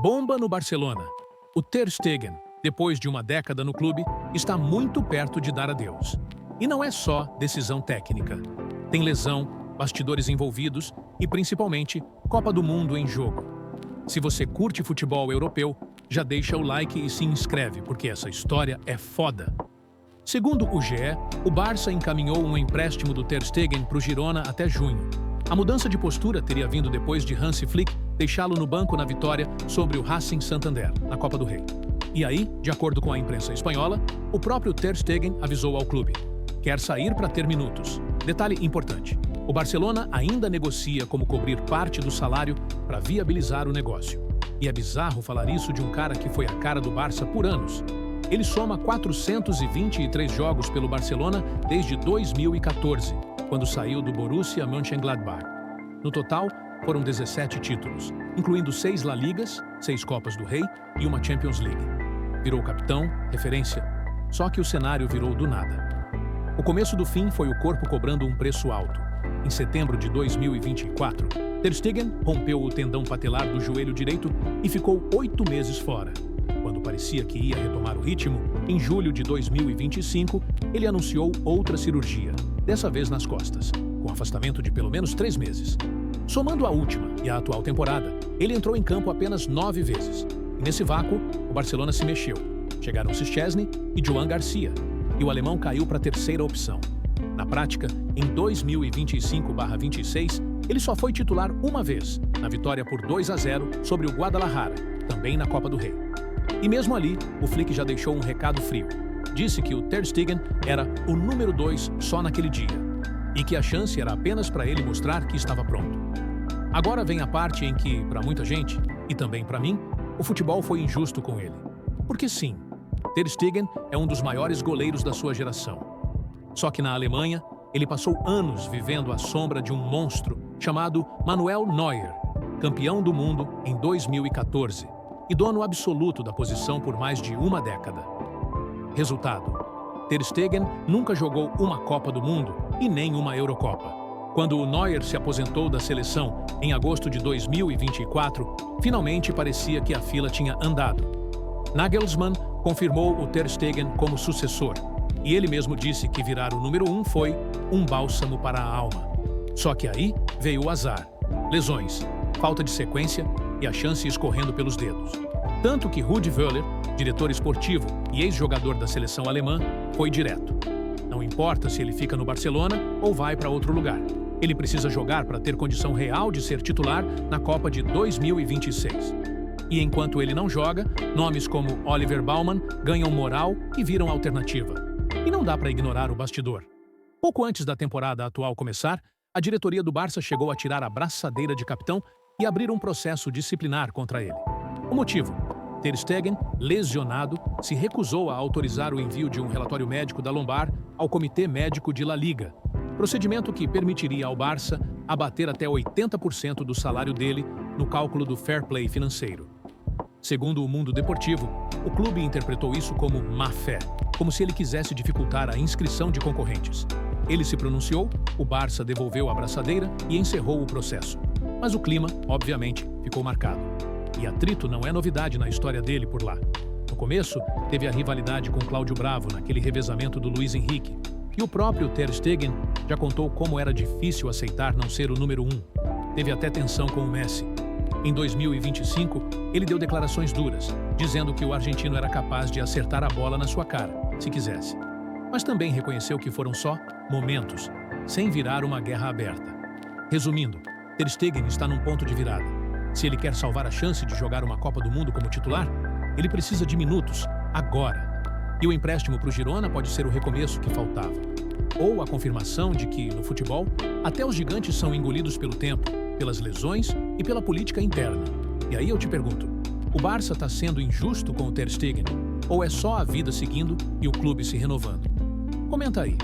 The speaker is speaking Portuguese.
Bomba no Barcelona. O Ter Stegen, depois de uma década no clube, está muito perto de dar adeus. E não é só decisão técnica. Tem lesão, bastidores envolvidos e, principalmente, Copa do Mundo em jogo. Se você curte futebol europeu, já deixa o like e se inscreve, porque essa história é foda. Segundo o GE, o Barça encaminhou um empréstimo do Ter Stegen para o Girona até junho. A mudança de postura teria vindo depois de Hansi Flick deixá-lo no banco na vitória sobre o Racing Santander, na Copa do Rei. E aí, de acordo com a imprensa espanhola, o próprio Ter Stegen avisou ao clube: quer sair para ter minutos. Detalhe importante: o Barcelona ainda negocia como cobrir parte do salário para viabilizar o negócio. E é bizarro falar isso de um cara que foi a cara do Barça por anos. Ele soma 423 jogos pelo Barcelona desde 2014, quando saiu do Borussia Mönchengladbach. No total, foram 17 títulos, incluindo 6 La Ligas, 6 Copas do Rei e uma Champions League. Virou capitão, referência, só que o cenário virou do nada. O começo do fim foi o corpo cobrando um preço alto. Em setembro de 2024, Ter Stegen rompeu o tendão patelar do joelho direito e ficou 8 meses fora. Quando parecia que ia retomar o ritmo, em julho de 2025, ele anunciou outra cirurgia, dessa vez nas costas, com afastamento de pelo menos 3 meses. Somando a última e a atual temporada, ele entrou em campo apenas 9 vezes. E nesse vácuo, o Barcelona se mexeu. Chegaram-se Szczesny e Joan Garcia, e o alemão caiu para a terceira opção. Na prática, em 2025/26, ele só foi titular uma vez, na vitória por 2-0 sobre o Guadalajara, também na Copa do Rei. E mesmo ali, o Flick já deixou um recado frio. Disse que o Ter Stegen era o número 2 só naquele dia, e que a chance era apenas para ele mostrar que estava pronto. Agora vem a parte em que, para muita gente, e também para mim, o futebol foi injusto com ele. Porque sim, Ter Stegen é um dos maiores goleiros da sua geração. Só que na Alemanha, ele passou anos vivendo à sombra de um monstro chamado Manuel Neuer, campeão do mundo em 2014 e dono absoluto da posição por mais de uma década. Resultado: Ter Stegen nunca jogou uma Copa do Mundo e nem uma Eurocopa. Quando o Neuer se aposentou da seleção em agosto de 2024, finalmente parecia que a fila tinha andado. Nagelsmann confirmou o Ter Stegen como sucessor, e ele mesmo disse que virar o número 1 foi um bálsamo para a alma. Só que aí veio o azar, lesões, falta de sequência e a chance escorrendo pelos dedos. Tanto que Rudi Völler, diretor esportivo e ex-jogador da seleção alemã, foi direto. Não importa se ele fica no Barcelona ou vai para outro lugar. Ele precisa jogar para ter condição real de ser titular na Copa de 2026. E enquanto ele não joga, nomes como Oliver Baumann ganham moral e viram alternativa. E não dá para ignorar o bastidor. Pouco antes da temporada atual começar, a diretoria do Barça chegou a tirar a braçadeira de capitão e abrir um processo disciplinar contra ele. O motivo: Ter Stegen, lesionado, se recusou a autorizar o envio de um relatório médico da lombar ao Comitê Médico de La Liga, procedimento que permitiria ao Barça abater até 80% do salário dele no cálculo do fair play financeiro. Segundo o Mundo Deportivo, o clube interpretou isso como má-fé, como se ele quisesse dificultar a inscrição de concorrentes. Ele se pronunciou, o Barça devolveu a braçadeira e encerrou o processo. Mas o clima, obviamente, ficou marcado. E atrito não é novidade na história dele por lá. No começo, teve a rivalidade com Cláudio Bravo naquele revezamento do Luiz Henrique. E o próprio Ter Stegen já contou como era difícil aceitar não ser o número 1. Teve até tensão com o Messi. Em 2025, ele deu declarações duras, dizendo que o argentino era capaz de acertar a bola na sua cara, se quisesse. Mas também reconheceu que foram só momentos, sem virar uma guerra aberta. Resumindo, Ter Stegen está num ponto de virada. Se ele quer salvar a chance de jogar uma Copa do Mundo como titular, ele precisa de minutos, agora. E o empréstimo para o Girona pode ser o recomeço que faltava. Ou a confirmação de que, no futebol, até os gigantes são engolidos pelo tempo, pelas lesões e pela política interna. E aí eu te pergunto, o Barça está sendo injusto com o Ter Stegen? Ou é só a vida seguindo e o clube se renovando? Comenta aí.